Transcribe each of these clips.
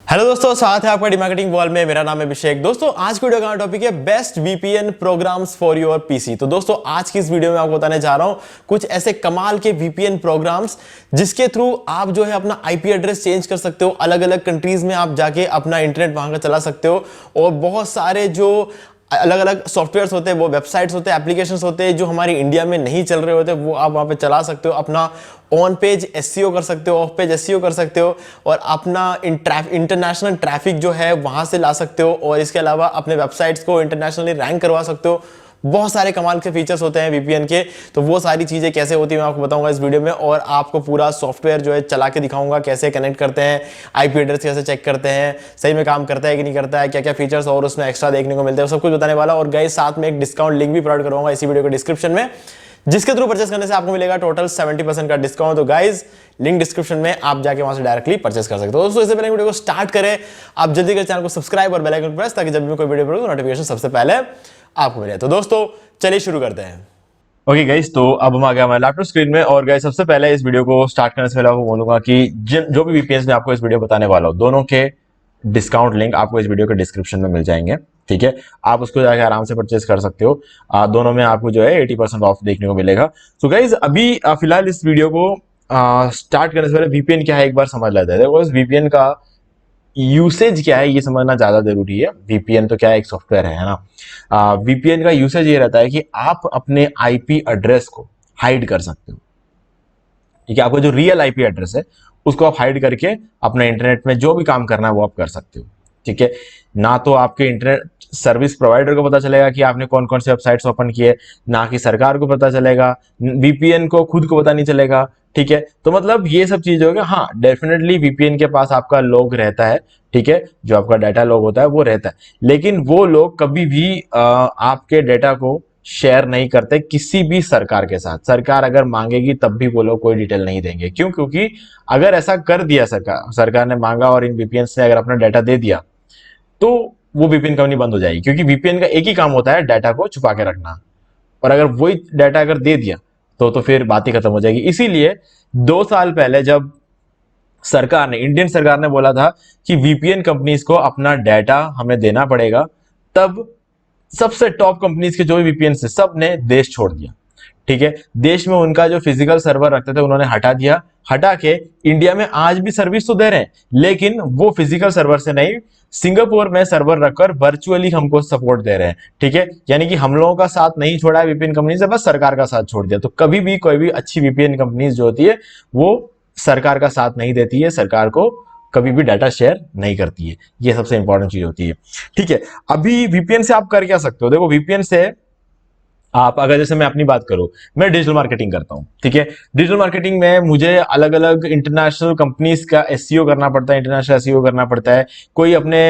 Hello दोस्तों, स्वागत है आपका डीमार्केटिंग वॉल में। मेरा नाम है अभिषेक। दोस्तों, आज की वीडियो का टॉपिक है best VPN programs for your PC. तो दोस्तों, आज की इस वीडियो में आपको बताने जा रहा हूं कुछ ऐसे कमाल के वीपीएन प्रोग्राम्स जिसके थ्रू आप जो है अपना आईपी एड्रेस चेंज कर सकते हो। अलग अलग कंट्रीज में आप जाके अपना इंटरनेट वहां का चला सकते हो और बहुत सारे जो अलग अलग सॉफ्टवेयर्स होते हैं, वो वेबसाइट्स होते हैं, एप्लीकेशंस होते हैं जो हमारी इंडिया में नहीं चल रहे होते, वो आप वहां पे चला सकते हो। अपना ऑन पेज एसईओ कर सकते हो, ऑफ पेज एसईओ कर सकते हो और अपना इंटरनेशनल ट्रैफिक जो है वहां से ला सकते हो और इसके अलावा अपने वेबसाइट्स को इंटरनेशनली रैंक करवा सकते हो। बहुत सारे कमाल के फीचर्स होते हैं वीपीएन के। तो वो सारी चीजें कैसे होती है मैं आपको बताऊंगा इस वीडियो में और आपको पूरा सॉफ्टवेयर जो है चला के दिखाऊंगा, कैसे कनेक्ट करते हैं, आईपी एड्रेस कैसे चेक करते हैं, सही में काम करता है कि नहीं करता है, क्या क्या फीचर्स और उसमें एक्स्ट्रा देखने को मिलते हैं, सब कुछ बताने वाला। और गाइस, साथ में एक डिस्काउंट लिंक भी प्रोवाइड करवाऊंगा इसी वीडियो के डिस्क्रिप्शन में, जिसके थ्रू परचेस करने से आपको मिलेगा टोटल 70% का डिस्काउंट। तो गाइज, लिंक डिस्क्रिप्शन में, आप जाके वहां से डायरेक्टली परचेस कर सकते हो। दोस्तों, इससे पहले वीडियो को स्टार्ट करें, आप जल्दी कर चैनल को सब्सक्राइब और बेल आइकन प्रेस, ताकि जब भी मैं कोई वीडियो बनाऊं तो नोटिफिकेशन सबसे पहले आपको मिले। तो दोस्तों, चलिए शुरू करते हैं। ओके गाइस, तो अब हम आ गए हमारे लैपटॉप स्क्रीन में। और गाइस, सबसे पहले इस वीडियो को स्टार्ट करने से पहले आपको बोलूंगा कि जो भी वीपीएन में आपको इस वीडियो बताने वाला हूं, दोनों के डिस्काउंट लिंक आपको इस वीडियो के डिस्क्रिप्शन में मिल जाएंगे। ठीक है, आप उसको जाकर आराम से परचेज कर सकते हो। दोनों में आपको जो है 80% ऑफ देखने को मिलेगा। तो गाइस, अभी फिलहाल इस वीडियो को स्टार्ट करने से पहले वीपीएन क्या है एक बार समझ लेते हैं। देखो, इस वीपीएन का यूसेज क्या है ये समझना ज्यादा जरूरी है। वीपीएन तो क्या है, एक सॉफ्टवेयर है ना। वीपीएन का यूसेज ये रहता है कि आप अपने आईपी एड्रेस को हाइड कर सकते हो। ठीक है, आपका जो रियल आईपी एड्रेस है उसको आप हाइड करके अपने इंटरनेट में जो भी काम करना है वो आप कर सकते हो। ठीक है, ना तो आपके इंटरनेट सर्विस प्रोवाइडर को पता चलेगा कि आपने कौन कौन से वेबसाइट्स ओपन किए, ना कि सरकार को पता चलेगा, वीपीएन को खुद को पता नहीं चलेगा। ठीक है, तो मतलब ये सब चीज होगा। हाँ, डेफिनेटली वीपीएन के पास आपका लॉग रहता है। ठीक है, जो आपका डाटा लॉग होता है वो रहता है, लेकिन वो लोग कभी भी आपके डाटा को शेयर नहीं करते किसी भी सरकार के साथ। सरकार अगर मांगेगी तब भी वो लोग कोई डिटेल नहीं देंगे। क्यों? क्योंकि अगर ऐसा कर दिया, सरकार ने मांगा और इन वीपीएन ने अगर अपना डाटा दे दिया, तो वो वीपीएन कंपनी बंद हो जाएगी। क्योंकि वीपीएन का एक ही काम होता है, डाटा को छुपा के रखना। और अगर वही डाटा अगर दे दिया तो फिर बात ही खत्म हो जाएगी। इसीलिए 2 साल पहले जब सरकार ने, इंडियन सरकार ने बोला था कि वीपीएन कंपनीज को अपना डाटा हमें देना पड़ेगा, तब सबसे टॉप कंपनीज के जो भी वीपीएन से सब ने देश छोड़ दिया। ठीक है, देश में उनका जो फिजिकल सर्वर रखते थे उन्होंने हटा दिया। हटा के इंडिया में आज भी सर्विस तो दे रहे हैं, लेकिन वो फिजिकल सर्वर से नहीं, सिंगापुर में सर्वर रखकर वर्चुअली हमको सपोर्ट दे रहे हैं। ठीक है, यानी कि हम लोगों का साथ नहीं छोड़ा है वीपीएन कंपनी से, बस सरकार का साथ छोड़ दिया। तो कभी भी कोई भी अच्छी वीपीएन कंपनीज जो होती है वो सरकार का साथ नहीं देती है, सरकार को कभी भी डाटा शेयर नहीं करती है। ये सबसे इंपॉर्टेंट चीज होती है। ठीक है, अभी वीपीएन से आप कर क्या सकते हो? देखो, वीपीएन से आप, अगर जैसे मैं अपनी बात करूं, मैं डिजिटल मार्केटिंग करता हूं। ठीक है, डिजिटल मार्केटिंग में मुझे अलग अलग इंटरनेशनल कंपनीज का एसईओ करना पड़ता है, इंटरनेशनल एसईओ करना पड़ता है। कोई अपने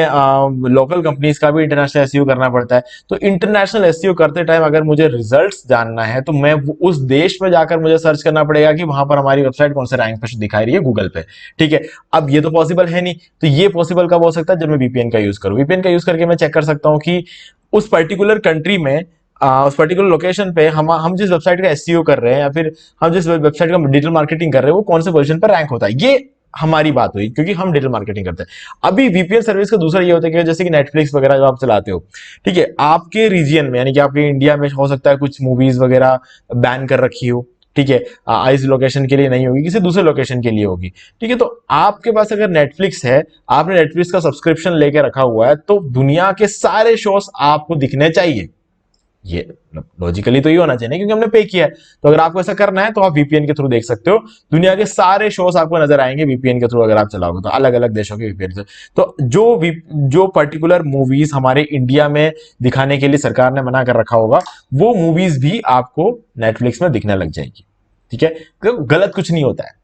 लोकल कंपनीज का भी इंटरनेशनल एसईओ करना पड़ता है। तो इंटरनेशनल एसईओ करते टाइम अगर मुझे रिजल्ट्स जानना है तो मैं उस देश में जाकर मुझे सर्च करना पड़ेगा कि वहां पर हमारी वेबसाइट कौन से रैंक पे दिखाई रही है गूगल पे। ठीक है, अब ये तो पॉसिबल है नहीं, तो ये पॉसिबल कब हो सकता है? जब मैं वीपीएन का यूज करूं। वीपीएन का यूज करके मैं चेक कर सकता हूं कि उस पर्टिकुलर कंट्री में, उस पर्टिकुलर लोकेशन पे हम जिस वेबसाइट का एसईओ कर रहे हैं या फिर हम जिस वेबसाइट का डिजिटल मार्केटिंग कर रहे हैं वो कौन से पोजीशन पर रैंक होता है। ये हमारी बात हुई, क्योंकि हम डिजिटल मार्केटिंग करते हैं। अभी वीपीएन सर्विस का दूसरा ये होता है कि जैसे कि नेटफ्लिक्स वगैरह जो आप चलाते हो, ठीक है, आपके रीजन में, यानी कि आपके इंडिया में हो सकता है कुछ मूवीज वगैरह बैन कर रखी हो। ठीक है, इस लोकेशन के लिए नहीं होगी, किसी दूसरे लोकेशन के लिए होगी। ठीक है, तो आपके पास अगर नेटफ्लिक्स है, आपने नेटफ्लिक्स का सब्सक्रिप्शन लेके रखा हुआ है, तो दुनिया के सारे शोज आपको दिखने चाहिए। ये लॉजिकली तो ये होना चाहिए, क्योंकि हमने पे किया है। तो अगर आपको ऐसा करना है तो आप वीपीएन के थ्रू देख सकते हो। दुनिया के सारे शोज आपको नजर आएंगे वीपीएन के थ्रू, अगर आप चलाओगे तो अलग अलग देशों के वीपीएन से। तो जो पर्टिकुलर मूवीज हमारे इंडिया में दिखाने के लिए सरकार ने मना कर रखा होगा, वो मूवीज भी आपको नेटफ्लिक्स में दिखने लग जाएगी। ठीक है, गलत कुछ नहीं होता है।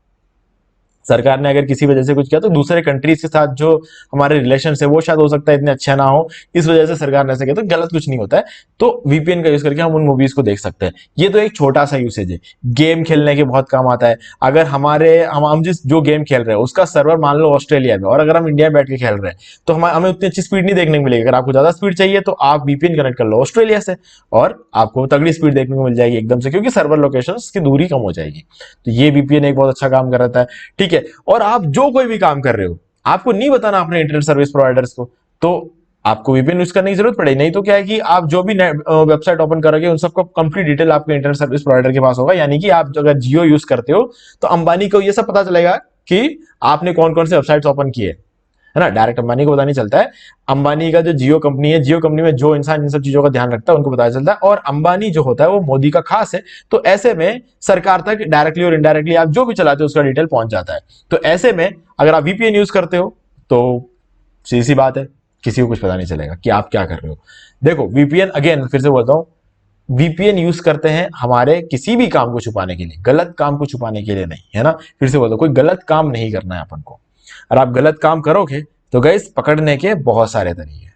सरकार ने अगर किसी वजह से कुछ किया तो दूसरे कंट्रीज के साथ जो हमारे रिलेशन है वो शायद हो सकता है इतने अच्छा ना हो, इस वजह से सरकार ने ऐसा किया। तो गलत कुछ नहीं होता है। तो वीपीएन का यूज करके हम उन मूवीज को देख सकते हैं। ये तो एक छोटा सा यूसेज है। गेम खेलने के बहुत काम आता है। अगर हम जिस जो गेम खेल रहे हैं उसका सर्वर मान लो ऑस्ट्रेलिया में, और अगर हम इंडिया में बैठ के खेल रहे हैं तो हमें उतनी अच्छी स्पीड नहीं देखने को मिलेगी। अगर आपको ज्यादा स्पीड चाहिए तो आप वीपीएन कनेक्ट कर लो ऑस्ट्रेलिया से, और आपको तगड़ी स्पीड देखने को मिल जाएगी एकदम से, क्योंकि सर्वर लोकेशन की दूरी कम हो जाएगी। तो ये वीपीएन एक बहुत अच्छा काम कर रहा है। ठीक है, और आप जो कोई भी काम कर रहे हो, आपको नहीं बताना अपने इंटरनेट सर्विस प्रोवाइडर्स को, तो आपको वीपीएन यूज करने की जरूरत पड़ेगी। नहीं तो क्या है कि आप जो भी वेबसाइट ओपन करोगे उन सबका कंप्लीट डिटेल आपके इंटरनेट सर्विस प्रोवाइडर के पास होगा। यानी कि आप अगर जियो यूज करते हो तो अंबानी को ये सब पता चलेगा कि आपने कौन कौन से वेबसाइट्स ओपन किए, है ना। डायरेक्ट अंबानी को पता नहीं चलता है। अंबानी का जो जियो कंपनी है, जियो कंपनी में जो इंसान इन सब चीजों का ध्यान रखता है उनको पता चलता है। और अंबानी जो होता है वो मोदी का खास है, तो ऐसे में सरकार तक डायरेक्टली और इनडायरेक्टली आप जो भी चलाते हो उसका डिटेल पहुंच जाता है। तो ऐसे में अगर आप वीपीएन यूज करते हो तो सीधी सी बात है, किसी को कुछ पता नहीं चलेगा कि आप क्या कर रहे हो। देखो वीपीएन, अगेन फिर से बोलता हूं, वीपीएन यूज करते हैं हमारे किसी भी काम को छुपाने के लिए, गलत काम को छुपाने के लिए नहीं, है ना। फिर से बोलता हूं, कोई गलत काम नहीं करना है अपन को। और आप गलत काम करोगे तो गाइस पकड़ने के बहुत सारे तरीके हैं,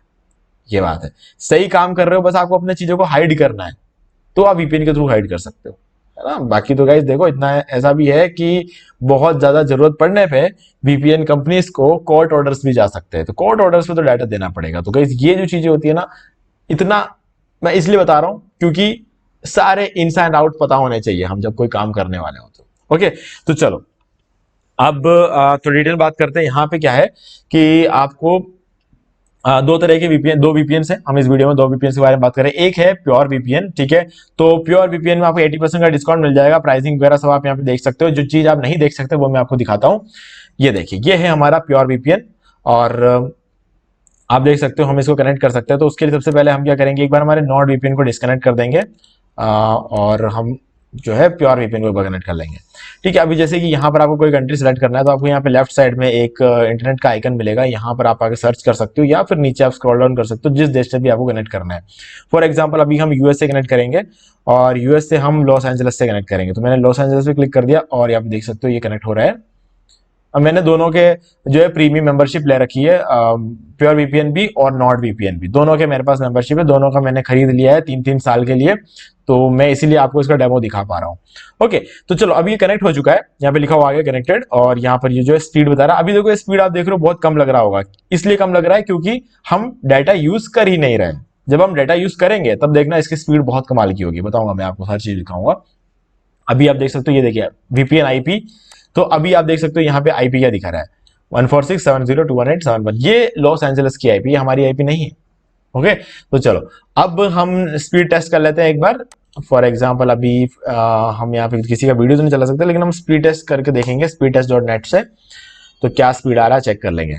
ये बात है। सही काम कर रहे हो, बस आपको अपने चीजों को हाइड करना है, तो आप वीपीएन के थ्रू हाइड कर सकते हो, है ना। बाकी तो गाइस देखो, इतना ऐसा भी है कि बहुत ज्यादा जरूरत पड़ने पे वीपीएन कंपनीज को कोर्ट ऑर्डर्स भी जा सकते हैं, तो कोर्ट ऑर्डर्स पे तो डाटा देना पड़ेगा। तो गाइस ये जो चीजें होती है ना, इतना मैं इसलिए बता रहा हूं क्योंकि सारे इनस एंड आउट पता होने चाहिए हम जब कोई काम करने वाले हो तो। ओके, तो चलो अब तो डिटेल बात करते हैं। यहाँ पे क्या है कि आपको दो तरह के वीपीएन, दो वीपीएन है, हम इस वीडियो में दो वीपीएन के बारे में बात करें। एक है प्योर वीपीएन, ठीक है। तो प्योर वीपीएन में आपको 80% का डिस्काउंट मिल जाएगा, प्राइसिंग वगैरह सब आप यहाँ पे देख सकते हो। जो चीज आप नहीं देख सकते वो मैं आपको दिखाता हूँ। ये देखिए, ये है हमारा प्योर वीपीएन, और आप देख सकते हो हम इसको कनेक्ट कर सकते हैं। तो उसके लिए सबसे पहले हम क्या करेंगे, एक बार हमारे नॉर्ड वीपीएन को डिस्कनेक्ट कर देंगे, और हम जो है प्योर वीपीएन को कनेक्ट कर लेंगे। ठीक है, अभी जैसे कि यहाँ पर आपको कोई कंट्री सेलेक्ट करना है तो आपको यहाँ पे लेफ्ट साइड में एक इंटरनेट का आइकन मिलेगा, यहाँ पर आप आगे सर्च कर सकते हो या फिर नीचे आप स्क्रॉल डाउन कर सकते हो जिस देश से भी आपको कनेक्ट करना है। फॉर एग्जाम्पल अभी हम यूएस से कनेक्ट करेंगे, और यूएस से हम लॉस एंजल्स से कनेक्ट करेंगे। तो मैंने लॉस एंजल्स पे क्लिक कर दिया और यहाँ पे देख सकते हो ये कनेक्ट हो रहा है। अब मैंने दोनों के जो है प्रीमियम मेंबरशिप ले रखी है, प्योर वीपीएन भी और नॉर्ड वीपीएन भी, दोनों के मेरे पास मेंबरशिप है, दोनों का मैंने खरीद लिया है 3-3 साल के लिए। तो मैं इसीलिए आपको इसका डेमो दिखा पा रहा हूँ। ओके, तो चलो अभी ये कनेक्ट हो चुका है, यहाँ पे लिखा हुआ आगे कनेक्टेड, और यहाँ पर ये जो है स्पीड बता रहा है। अभी देखो स्पीड आप देख रहे हो बहुत कम लग रहा होगा, इसलिए कम लग रहा है क्योंकि हम डाटा यूज कर ही नहीं रहे। जब हम डाटा यूज करेंगे तब देखना इसकी स्पीड बहुत कमाल की होगी, बताऊंगा मैं आपको, हर चीज दिखाऊंगा। अभी आप देख सकते हो, ये देखिए वीपीएन आईपी, तो अभी आप देख सकते हो यहाँ पे आईपी क्या दिखा रहा है, 146.70.218.71। ये लॉस एंजलिस की आईपी, हमारी आईपी नहीं है। ओके, तो चलो अब हम स्पीड टेस्ट कर लेते हैं एक बार। फॉर एग्जाम्पल अभी हम यहाँ पे किसी का वीडियो तो नहीं चला सकते, लेकिन हम स्पीड टेस्ट करके देखेंगे speedtest.net से, तो क्या स्पीड आ रहा है चेक कर लेंगे।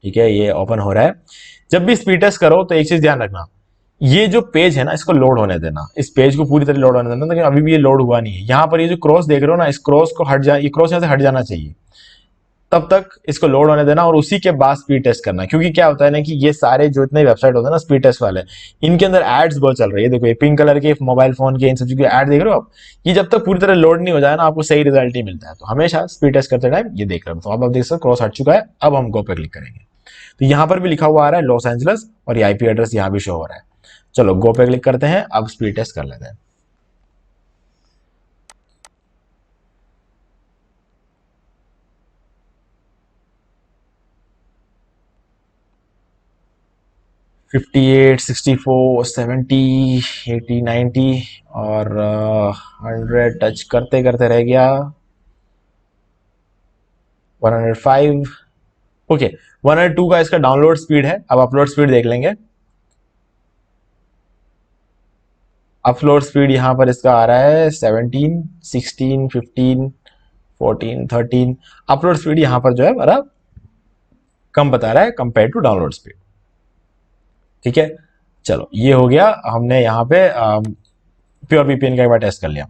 ठीक है, ये ओपन हो रहा है। जब भी स्पीड टेस्ट करो तो एक चीज ध्यान रखना, ये जो पेज है ना इसको लोड होने देना, इस पेज को पूरी तरह लोड होने देना, लेकिन अभी भी ये लोड हुआ नहीं है। यहाँ पर ये जो क्रॉस देख रहे हो ना, इस क्रॉस को हट जा, ये क्रॉस यहाँ से हट जाना चाहिए, तब तक इसको लोड होने देना और उसी के बाद स्पीड टेस्ट करना। क्योंकि क्या होता है ना कि ये सारे जो इतने वेबसाइट होते हैं ना स्पीड टेस्ट वाले, इनके अंदर एड्स बहुत चल रही है। देखो ये पिंक कलर के मोबाइल फोन के इन सब चीजों के एड देख रहे हो आप, ये जब तक पूरी तरह लोड नहीं हो जाए ना आपको सही रिजल्ट ही मिलता है। तो हमेशा स्पीड टेस्ट करते टाइम ये देख रहे हो। तो अब आप देख सकते क्रॉस हट चुका है, अब हम गो पे क्लिक करेंगे तो यहाँ पर भी लिखा हुआ आ रहा है लॉस एंजलस, और ये आईपी एड्रेस यहाँ भी शो हो रहा है। चलो गो पे क्लिक करते हैं, अब स्पीड टेस्ट कर लेते हैं। फिफ्टी 58, 64, 70, 80, 90 और 100 टच करते करते रह गया 105। ओके, 102 का इसका डाउनलोड स्पीड है। अब अपलोड स्पीड देख लेंगे। अपलोड स्पीड यहाँ पर इसका आ रहा है 17, 16, 15, 14, 13। अपलोड स्पीड यहाँ पर जो है बड़ा कम बता रहा है कंपेयर टू डाउनलोड स्पीड। ठीक है, चलो ये हो गया, हमने यहाँ पे प्योर वीपीएन का एक बार टेस्ट कर लिया।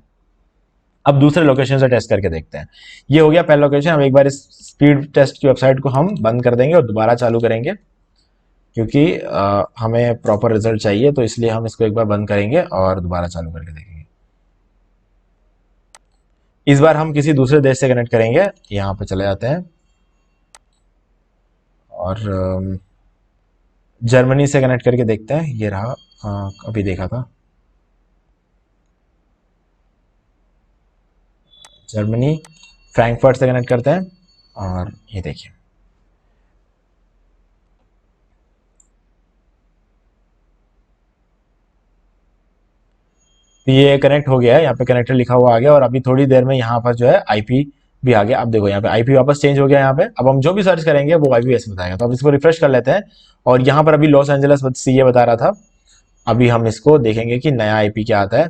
अब दूसरे लोकेशन से टेस्ट करके देखते हैं। ये हो गया पहला लोकेशन। हम एक बार इस स्पीड टेस्ट की वेबसाइट को हम बंद कर देंगे और दोबारा चालू करेंगे, क्योंकि हमें प्रॉपर रिजल्ट चाहिए, तो इसलिए हम इसको एक बार बंद करेंगे और दोबारा चालू करके देखेंगे। इस बार हम किसी दूसरे देश से कनेक्ट करेंगे, यहाँ पे चले जाते हैं और जर्मनी से कनेक्ट करके देखते हैं। ये रहा, अभी देखा था जर्मनी, फ्रैंकफर्ट से कनेक्ट करते हैं और ये देखिए ये कनेक्ट हो गया है, यहाँ पे कनेक्टर लिखा हुआ आ गया, और अभी थोड़ी देर में यहाँ पर जो है आईपी भी आ गया। अब देखो यहाँ पे आईपी वापस चेंज हो गया यहाँ पे। अब हम जो भी सर्च करेंगे वो आईपी ऐसे बताएगा। तो अब इसको रिफ्रेश कर लेते हैं और यहाँ पर अभी लॉस एंजलस सीए बता रहा था। अभी हम इसको देखेंगे कि नया आईपी क्या आता है।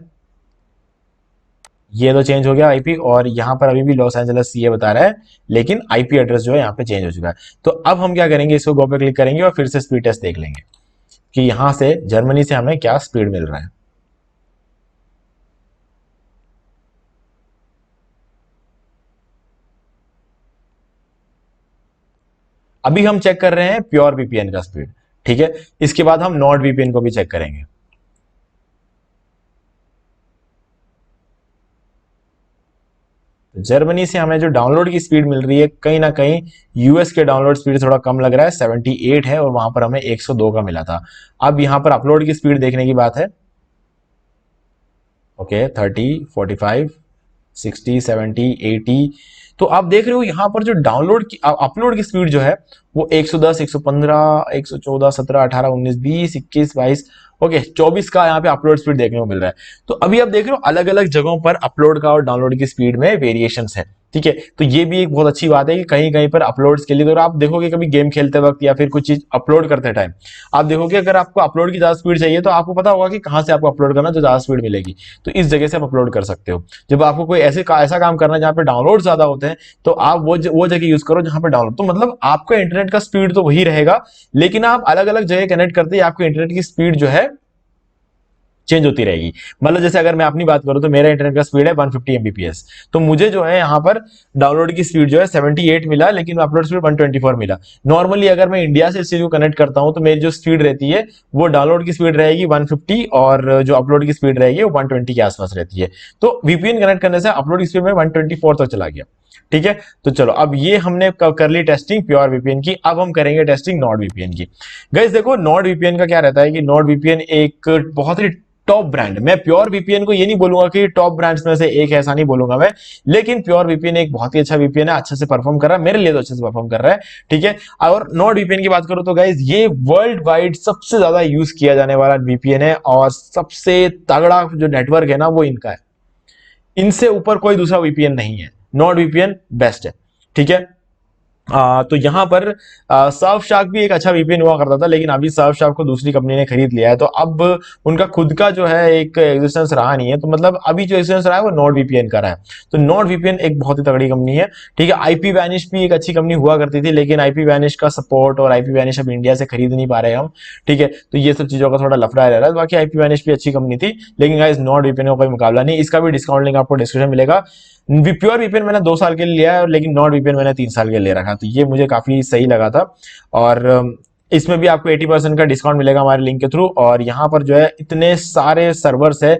ये तो चेंज हो गया आईपी, और यहाँ पर अभी भी लॉस एंजलस सीए बता रहा है, लेकिन आईपी एड्रेस जो है यहाँ पे चेंज हो चुका है। तो अब हम क्या करेंगे, इसको गो पे क्लिक करेंगे और फिर से स्पीड टेस्ट देख लेंगे कि यहाँ से जर्मनी से हमें क्या स्पीड मिल रहा है। अभी हम चेक कर रहे हैं प्योर वीपीएन का स्पीड, ठीक है। इसके बाद हम नॉर्ड वीपीएन को भी चेक करेंगे। तो जर्मनी से हमें जो डाउनलोड की स्पीड मिल रही है, कहीं ना कहीं यूएस के डाउनलोड स्पीड थोड़ा कम लग रहा है, 78 है और वहां पर हमें 102 का मिला था। अब यहां पर अपलोड की स्पीड देखने की बात है। ओके, 30, 45, 60, 70, 80। तो आप देख रहे हो यहां पर जो डाउनलोड की अपलोड की स्पीड जो है वो 110, 115, 114, 17, 18, 19, 20, 21, 22, ओके 24 का यहाँ पे अपलोड स्पीड देखने को मिल रहा है। तो अभी आप देख रहे हो अलग अलग जगहों पर अपलोड का और डाउनलोड की स्पीड में वेरिएशंस है, ठीक है। तो ये भी एक बहुत अच्छी बात है कि कहीं कहीं पर अपलोड्स के लिए, तो आप देखोगे कभी गेम खेलते वक्त या फिर कुछ चीज अपलोड करते टाइम आप देखोगे अगर आपको अपलोड की ज्यादा स्पीड चाहिए तो आपको पता होगा कि कहां से आपको अपलोड करना जो ज्यादा स्पीड मिलेगी। तो इस जगह से आप अपलोड कर सकते हो। जब आपको कोई ऐसा काम करना है जहां पे डाउनलोड ज्यादा होते हैं तो आप वो जगह यूज करो जहां पे डाउनलोड, तो मतलब आपका इंटरनेट का स्पीड तो वही रहेगा, लेकिन आप अलग अलग जगह कनेक्ट करते ही आपके इंटरनेट की स्पीड जो है चेंज होती रहेगी। मतलब जैसे अगर मैं अपनी बात करूं तो मेरा इंटरनेट का स्पीड है 150 एमबीपीएस, तो मुझे जो है यहाँ पर डाउनलोड की स्पीड जो है 78 मिला, लेकिन अपलोड स्पीड 124 मिला। नॉर्मली अगर मैं इंडिया से इस चीज को कनेक्ट करता हूं तो मेरी जो स्पीड रहती है वो डाउनलोड की स्पीड रहेगी 150 और जो अपलोड की स्पीड रहेगी वो 120 के आसपास रहती है। तो वीपीएन कनेक्ट करने से अपलोड की स्पीड में 124 तक चला गया, ठीक है। तो चलो अब ये हमने कर ली टेस्टिंग प्योर वीपीएन की, अब हम करेंगे टेस्टिंग नॉर्ड वीपीएन की। गाइस देखो नॉर्ड वीपीएन का क्या रहता है कि नॉर्ड वीपीएन एक बहुत ही टॉप ब्रांड, मैं प्योर वीपीएन को ये नहीं बोलूंगा कि टॉप ब्रांड्स में से एक, ऐसा नहीं बोलूंगा मैं, लेकिन प्योर वीपीएन एक बहुत ही अच्छा वीपीएन है, अच्छे से परफॉर्म कर रहा है, मेरे लिए तो अच्छे से परफॉर्म कर रहा है, ठीक है। और नॉर्ड वीपीएन की बात करूं तो गाइज ये वर्ल्ड वाइड सबसे ज्यादा यूज किया जाने वाला वीपीएन है और सबसे तगड़ा जो नेटवर्क है ना वो इनका है, इनसे ऊपर कोई दूसरा वीपीएन नहीं है, नॉर्ड वीपीएन बेस्ट है, ठीक है। तो यहां पर सर्फशार्क भी एक अच्छा वीपीएन हुआ करता था, लेकिन अभी सर्फशार्क को दूसरी कंपनी ने खरीद लिया है, तो अब उनका खुद का जो है एक एग्जिस्टेंस रहा नहीं है, तो मतलब अभी जो एग्जिस्टेंस रहा है वो नॉर्ड वीपीएन का रहा है। तो नॉर्ड वीपीएन एक बहुत ही तगड़ी कंपनी है, ठीक है। आईपी वैनिश भी एक अच्छी कंपनी हुआ करती थी, लेकिन आईपी वैनिश का सपोर्ट और आईपी वैनिश अब इंडिया से खरीद नहीं पा रहे हम, ठीक है। तो ये सब चीजों का थोड़ा लफड़ा रह रहा है। बाकी आईपी वैनिश भी अच्छी कंपनी थी, लेकिन गाइस नॉर्ड वीपीएन का कोई मुकाबला नहीं। इसका भी डिस्काउंट लिंक आपको डिस्क्रिप्शन मिलेगा। प्योर वीपीएन मैंने 2 साल के लिए लिया है, लेकिन नॉर्ड वीपीएन मैंने 3 साल के लिए ले रखा, तो ये मुझे काफी सही लगा था। और इसमें भी आपको 80% का डिस्काउंट मिलेगा हमारे लिंक के थ्रू। और यहाँ पर जो है इतने सारे सर्वर्स है,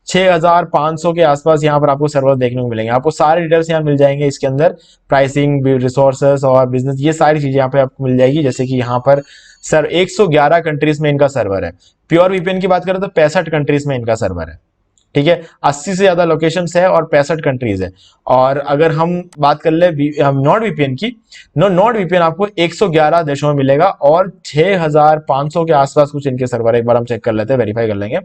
6500 के आसपास यहाँ पर आपको सर्वर देखने को मिलेंगे। आपको सारे डिटेल्स यहाँ मिल जाएंगे इसके अंदर, प्राइसिंग, रिसोर्सेस और बिजनेस, ये सारी चीजें यहाँ पे आपको मिल जाएगी। जैसे कि यहाँ पर सर 111 कंट्रीज में इनका सर्वर है। प्योर वीपीएन की बात करें तो 65 कंट्रीज में इनका सर्वर है, ठीक है। 80 से ज्यादा लोकेशंस है और 65 कंट्रीज है। और अगर हम बात कर ले नॉर्ड वीपीएन की, नॉर्ड वीपीएन आपको 111 देशों में मिलेगा और 6500 के आसपास कुछ इनके सर्वर है। एक बार हम चेक कर लेते हैं, वेरीफाई कर लेंगे।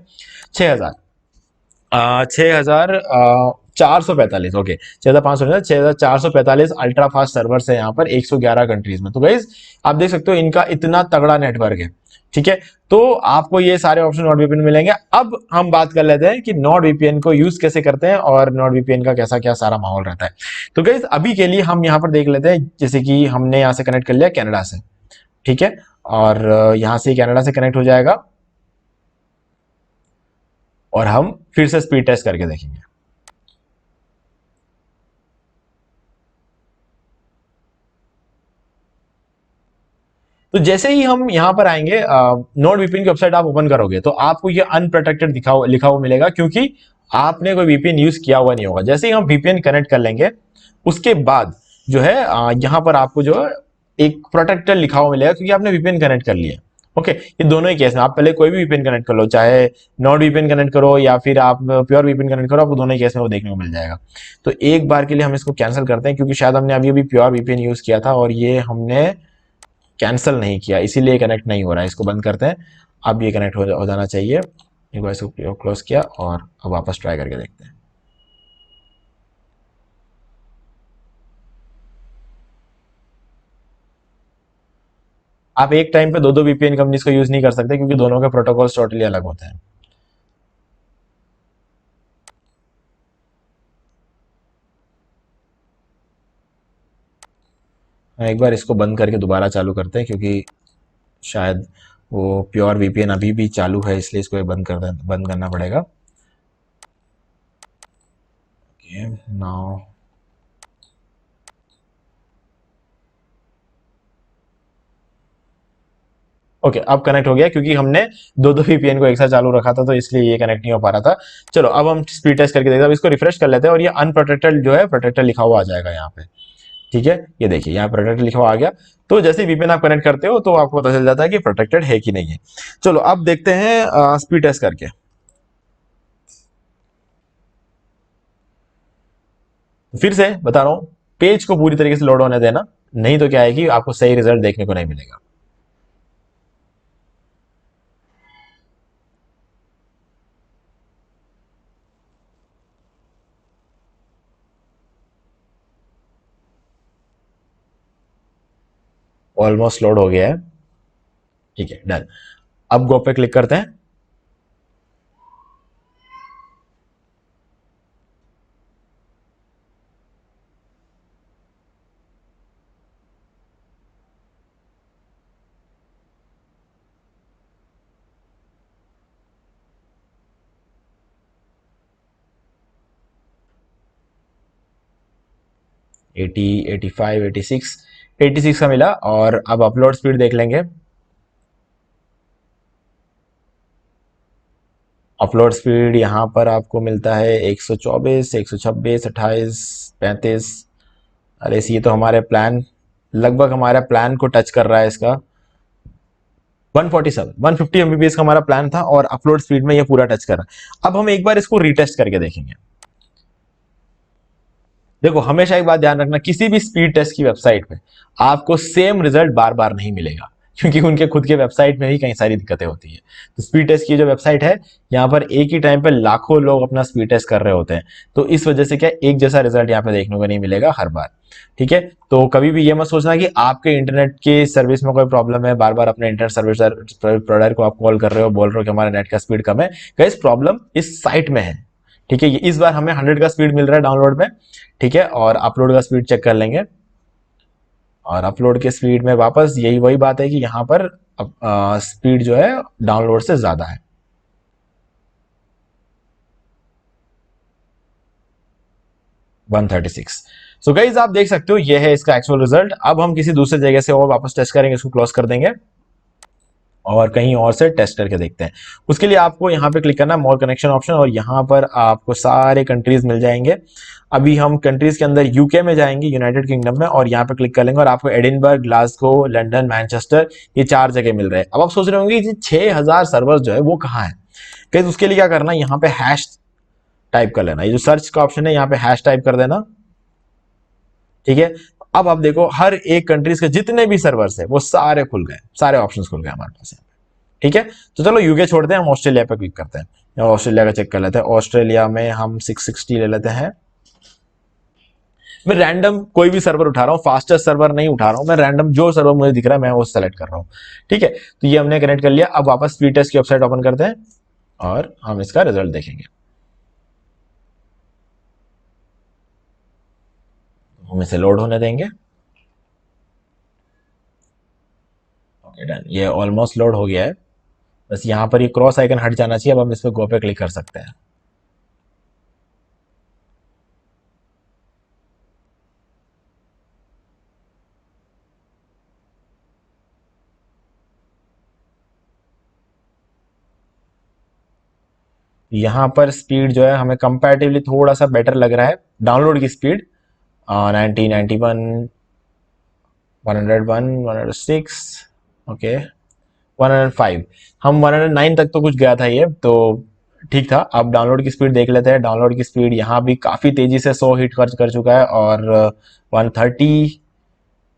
6445, ओके 6500, 6445 अल्ट्रा फास्ट सर्वर्स है यहाँ पर 111 कंट्रीज में। तो गाइज आप देख सकते हो इनका इतना तगड़ा नेटवर्क है, ठीक है। तो आपको ये सारे ऑप्शन नॉर्ड वीपीएन मिलेंगे। अब हम बात कर लेते हैं कि नॉर्ड वीपीएन को यूज कैसे करते हैं और नॉर्ड वीपीएन का कैसा क्या सारा माहौल रहता है। तो गाइस अभी के लिए हम यहाँ पर देख लेते हैं, जैसे कि हमने यहाँ से कनेक्ट कर लिया कनाडा से, ठीक है। और यहाँ से कनाडा से कनेक्ट हो जाएगा और हम फिर से स्पीड टेस्ट करके देखेंगे। तो जैसे ही हम यहां पर आएंगे, नॉर्ड वीपीएन की वेबसाइट आप ओपन करोगे तो आपको ये अनप्रोटेक्टेड लिखा हुआ मिलेगा, क्योंकि आपने कोई वीपीएन यूज किया हुआ नहीं होगा। जैसे ही हम वीपीएन कनेक्ट कर लेंगे उसके बाद जो है यहां पर आपको जो एक प्रोटेक्टेड लिखा हुआ मिलेगा, क्योंकि आपने वीपीएन कनेक्ट कर लिया। ओके, ये दोनों ही केस में आप पहले कोई भी वीपीएन कनेक्ट कर लो, चाहे नॉर्ड वीपीएन कनेक्ट करो या फिर आप प्योर वीपीएन कनेक्ट करो, आपको दोनों ही केस में वो देखने को मिल जाएगा। तो एक बार के लिए हम इसको कैंसिल करते हैं, क्योंकि शायद हमने अभी अभी प्योर वीपीएन यूज किया था और ये हमने कैंसिल नहीं किया, इसीलिए कनेक्ट नहीं हो रहा है। इसको बंद करते हैं, अब ये कनेक्ट हो जाना चाहिए। एक बार इसको क्लोज किया और अब वापस ट्राई करके देखते हैं। आप एक टाइम पे दो दो वीपीएन कंपनीज को यूज नहीं कर सकते क्योंकि दोनों के प्रोटोकॉल्स टोटली अलग होते हैं। हम एक बार इसको बंद करके दोबारा चालू करते हैं क्योंकि शायद वो प्योर वीपीएन अभी भी चालू है, इसलिए इसको बंद करना पड़ेगा। नाउ ओके, अब कनेक्ट हो गया क्योंकि हमने दो दो वीपीएन को एक साथ चालू रखा था तो इसलिए ये कनेक्ट नहीं हो पा रहा था। चलो अब हम स्पीड टेस्ट करके देखते हैं। अब इसको रिफ्रेश कर लेते हैं और ये अनप्रोटेक्टेड जो है प्रोटेक्टेड लिखा हुआ आ जाएगा यहाँ पे। ठीक है, ये देखिए यहाँ प्रोटेक्टेड लिखा हुआ आ गया। तो जैसे वीपीएन आप कनेक्ट करते हो तो आपको पता चल जाता है कि प्रोटेक्टेड है कि नहीं है। चलो अब देखते हैं स्पीड टेस्ट करके। फिर से बता रहा हूं, पेज को पूरी तरीके से लोड होने देना, नहीं तो क्या है कि आपको सही रिजल्ट देखने को नहीं मिलेगा। ऑलमोस्ट लोड हो गया है। ठीक है, डन। अब गो पे क्लिक करते हैं। एटी, 85, 86, 86 का मिला। और अब अपलोड स्पीड देख लेंगे। अपलोड स्पीड यहाँ पर आपको मिलता है 124, 126, 28, 35। अरे ये तो हमारे प्लान, लगभग हमारे प्लान को टच कर रहा है इसका। 147, 150 एमबीपीएस का हमारा प्लान था और अपलोड स्पीड में ये पूरा टच कर रहा है। अब हम एक बार इसको रीटेस्ट करके देखेंगे। देखो हमेशा एक बात ध्यान रखना, किसी भी स्पीड टेस्ट की वेबसाइट पे आपको सेम रिजल्ट बार बार नहीं मिलेगा क्योंकि उनके खुद के वेबसाइट में ही कई सारी दिक्कतें होती है। तो स्पीड टेस्ट की जो वेबसाइट है, यहाँ पर एक ही टाइम पे लाखों लोग अपना स्पीड टेस्ट कर रहे होते हैं। तो इस वजह से क्या एक जैसा रिजल्ट यहाँ पे देखने को नहीं मिलेगा हर बार। ठीक है, तो कभी भी ये मत सोचना कि आपके इंटरनेट की सर्विस में कोई प्रॉब्लम है, बार बार अपने इंटरनेट सर्विस प्रोवाइडर को आप कॉल कर रहे हो, बोल रहे हो कि हमारे नेट का स्पीड कम है। गाइस प्रॉब्लम इस साइट में है। ठीक है, इस बार हमें 100 का स्पीड मिल रहा है डाउनलोड में। ठीक है, और अपलोड का स्पीड चेक कर लेंगे। और अपलोड के स्पीड में वापस यही वही बात है कि यहाँ पर स्पीड जो है डाउनलोड से ज्यादा है। 136। सो गाइज आप देख सकते हो ये है इसका एक्चुअल रिजल्ट। अब हम किसी दूसरे जगह से और वापस टेस्ट करेंगे, इसको क्लोज कर देंगे और कहीं और से टेस्ट करके देखते हैं। उसके लिए आपको यहाँ पे क्लिक करना है मोर कनेक्शन ऑप्शन, और यहाँ पर आपको सारे कंट्रीज मिल जाएंगे। अभी हम कंट्रीज के अंदर यूके में जाएंगे, यूनाइटेड किंगडम में, और यहाँ पे क्लिक कर लेंगे और आपको एडिनबर्ग, ग्लासगो, लंदन, मैनचेस्टर, ये 4 जगह मिल रहे हैं। अब आप सोच रहे होंगे कि 6000 सर्वर जो है वो कहाँ है। कैसे, उसके लिए क्या करना है, यहाँ पे हैश टाइप कर लेना। ये जो सर्च का ऑप्शन है यहाँ पे हैश टाइप कर देना। ठीक है, अब आप देखो हर एक कंट्रीज के जितने भी सर्वर्स है वो सारे खुल गए, सारे ऑप्शंस खुल गए हमारे पास। ठीक है, तो चलो यूके छोड़ते हैं, हम ऑस्ट्रेलिया पे क्लिक करते हैं। ऑस्ट्रेलिया का चेक कर लेते हैं। ऑस्ट्रेलिया में हम 660 ले लेते हैं। मैं रैंडम कोई भी सर्वर उठा रहा हूँ, फास्टेस्ट सर्वर नहीं उठा रहा हूँ मैं, रैंडम जो सर्वर मुझे दिख रहा है मैं वो सेलेक्ट कर रहा हूँ। ठीक है, तो ये हमने कनेक्ट कर लिया। अब वापस स्पीड टेस्ट की वेबसाइट ओपन करते हैं और हम इसका रिजल्ट देखेंगे। हम इसे लोड होने देंगे। ओके डन, ये ऑलमोस्ट लोड हो गया है। बस यहाँ पर ये क्रॉस आइकन हट जाना चाहिए। अब हम इस पर गो पे क्लिक कर सकते हैं। यहाँ पर स्पीड जो है हमें कंपैरेटिवली थोड़ा सा बेटर लग रहा है। डाउनलोड की स्पीड 90, 91, 101, 106, ओके 105। हम 109 तक तो कुछ गया था ये तो ठीक था। अब डाउनलोड की स्पीड देख लेते हैं। डाउनलोड की स्पीड यहाँ भी काफ़ी तेज़ी से 100 हिट कर चुका है, और 130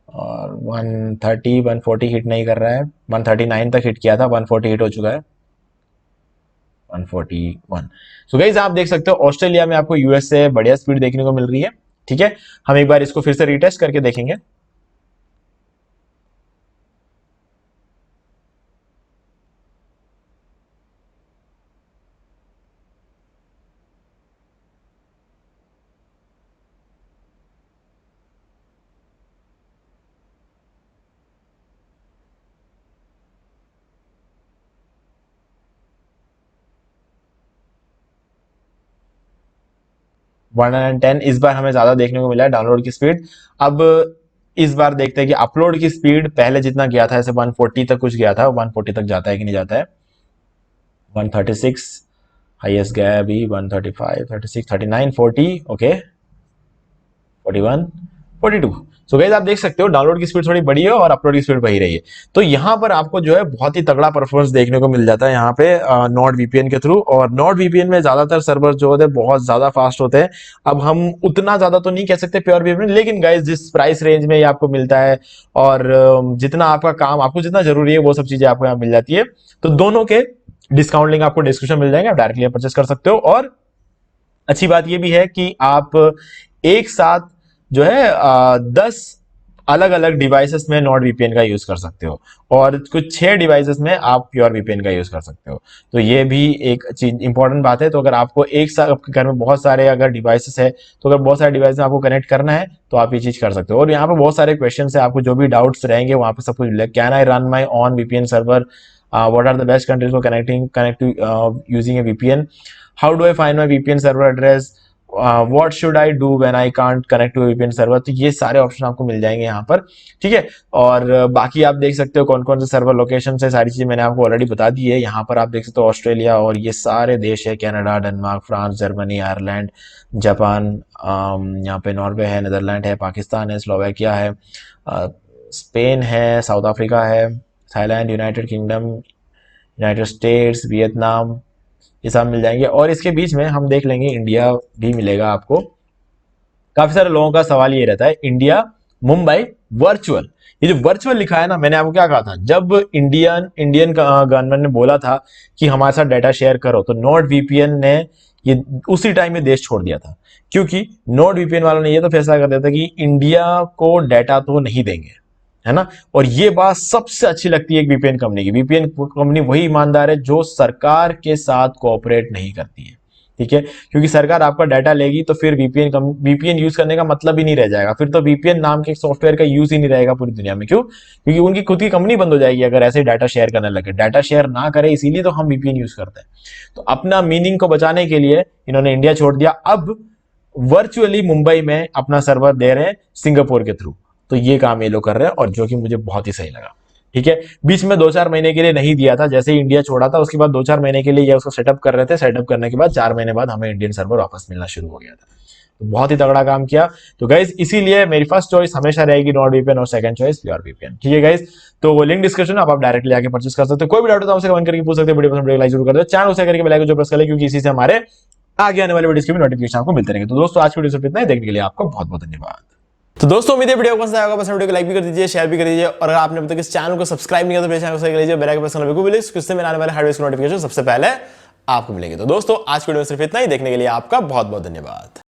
और 130, 140 हिट नहीं कर रहा है। 139 तक हिट किया था, 140 हिट हो चुका है, 141। सो गाइज आप देख सकते हो ऑस्ट्रेलिया में आपको यूएस से बढ़िया स्पीड देखने को मिल रही है। ठीक है, हम एक बार इसको फिर से रीटेस्ट करके देखेंगे। 110 इस बार हमें ज्यादा देखने को मिला है डाउनलोड की स्पीड। अब इस बार देखते हैं कि अपलोड की स्पीड पहले जितना गया था, ऐसे 140 तक कुछ गया था, 140 तक जाता है कि नहीं जाता है। 136 हाईएस्ट गया है अभी, 135, 36, 39, 40, ओके, 41, 42। सो गाइस आप देख सकते हो डाउनलोड की स्पीड थोड़ी बड़ी है और अपलोड की स्पीड वही रही है। तो यहाँ पर आपको जो है बहुत ही तगड़ा परफॉर्मेंस देखने को मिल जाता है यहाँ पे नॉर्ड वीपीएन के थ्रू। और नॉर्ड वीपीएन में ज्यादातर सर्वर जो होते हैं बहुत ज्यादा फास्ट होते हैं। अब हम उतना ज्यादा तो नहीं कह सकते प्योर वीपीएन, लेकिन गाइस जिस प्राइस रेंज में ये आपको मिलता है और जितना आपका काम आपको जितना जरूरी है वो सब चीजें आपको यहाँ मिल जाती है। तो दोनों के डिस्काउंट लिंक आपको डिस्क्रिप्शन मिल जाएंगे, आप डायरेक्टली परचेस कर सकते हो। और अच्छी बात ये भी है कि आप एक साथ जो है 10 अलग अलग डिवाइसेस में नॉर्ड वीपीएन का यूज कर सकते हो और कुछ 6 डिवाइसेस में आप प्योर वीपीएन का यूज कर सकते हो। तो ये भी एक चीज इंपॉर्टेंट बात है। तो अगर आपको एक साथ आपके घर में बहुत सारे अगर डिवाइसेस है, तो अगर बहुत सारे डिवाइस में आपको कनेक्ट करना है तो आप ये चीज कर सकते हो। और यहाँ पे बहुत सारे क्वेश्चन है, आपको जो भी डाउट्स रहेंगे वहां पे सब कुछ, can I run my on VPN server, what are the best countries for connect to using a VPN, how do I find my VPN server address, what should I do when I can't connect to a VPN server। तो ये सारे option आपको मिल जाएंगे यहाँ पर, ठीक है। और बाकी आप देख सकते हो कौन कौन से सर्वर लोकेशन है, सारी चीजें मैंने आपको ऑलरेडी बता दी है। यहाँ पर आप देख सकते हो ऑस्ट्रेलिया और ये सारे देश है, Canada, Denmark, France, Germany, Ireland, Japan, यहाँ पे नॉर्वे है, नीदरलैंड है, पाकिस्तान है, स्लोवाकिया है, स्पेन है, साउथ अफ्रीका है, Thailand, United kingdom, United states, Vietnam, ये सब मिल जाएंगे। और इसके बीच में हम देख लेंगे इंडिया भी मिलेगा आपको। काफी सारे लोगों का सवाल ये रहता है इंडिया मुंबई वर्चुअल, ये जो वर्चुअल लिखा है ना, मैंने आपको क्या कहा था, जब इंडियन गवर्नमेंट ने बोला था कि हमारे साथ डाटा शेयर करो, तो नॉर्ड वीपीएन ने ये उसी टाइम में देश छोड़ दिया था, क्योंकि नॉर्ड वीपीएन वालों ने ये तो फैसला कर दिया था कि इंडिया को डाटा तो नहीं देंगे, है ना। और ये बात सबसे अच्छी लगती है एक वीपीएन कंपनी की। वीपीएन कंपनी वही ईमानदार है जो सरकार के साथ कोऑपरेट नहीं करती है, ठीक है। क्योंकि सरकार आपका डाटा लेगी तो फिर वीपीएन यूज करने का मतलब ही नहीं रह जाएगा, फिर तो वीपीएन नाम के सॉफ्टवेयर का यूज ही नहीं रहेगा पूरी दुनिया में। क्यों? क्योंकि उनकी खुद की कंपनी बंद हो जाएगी अगर ऐसे डाटा शेयर करने लगे। डाटा शेयर ना करे, इसीलिए तो हम वीपीएन यूज करते हैं। तो अपना मीनिंग को बचाने के लिए इन्होंने इंडिया छोड़ दिया, अब वर्चुअली मुंबई में अपना सर्वर दे रहे हैं सिंगापुर के थ्रू। तो ये काम ये लोग कर रहे हैं और जो कि मुझे बहुत ही सही लगा, ठीक है। बीच में 2-4 महीने के लिए नहीं दिया था, जैसे ही इंडिया छोड़ा था उसके बाद 2-4 महीने के लिए ये उसको सेटअप कर रहे थे। सेटअप करने के बाद 4 महीने बाद हमें इंडियन सर्वर वापस मिलना शुरू हो गया था। तो बहुत ही तगड़ा काम किया। तो गाइज इसीलिए मेरी फर्स्ट चॉइस हमेशा रहेगी नॉर्ड वीपीएन और सेकंड चॉइस प्योर वीपीएन, ठीक है गाइज। तो वो लिंक डिस्क्रिप्शन आप डायरेक्टली आके परचेस कर सकते हो। कोई भी डाउट हो तो हमसे कमेंट करके पूछ सकते हो। वीडियो पसंद लाइक जरूर कर दो, चैनल से करके बेल आइकन जो प्रेस कर ले, क्योंकि इसी से हमारे आगे आने वाले वीडियोस के भी नोटिफिकेशन आपको मिलते रहेंगे। तो दोस्तों आज की वीडियो सिर्फ इतना ही, देखने के लिए आपका बहुत बहुत धन्यवाद। तो दोस्तों उम्मीद है वीडियो को पसंद आएगा, बस वीडियो को लाइक भी कर दीजिए, शेयर भी कर दीजिए। और अगर आपने अब तक इस चैनल को सब्सक्राइब नहीं किया तो प्लीज चैनल को सब्सक्राइब कर लीजिए, बेल आइकन प्रेस करना बिल्कुल भूलिए, इससे मेरे आने वाले हर वीडियो की नोटिफिकेशन सबसे पहले आपको मिलेगी। तो दोस्तों आज की वीडियो में सिर्फ इतना ही, देखने के लिए आपका बहुत बहुत धन्यवाद।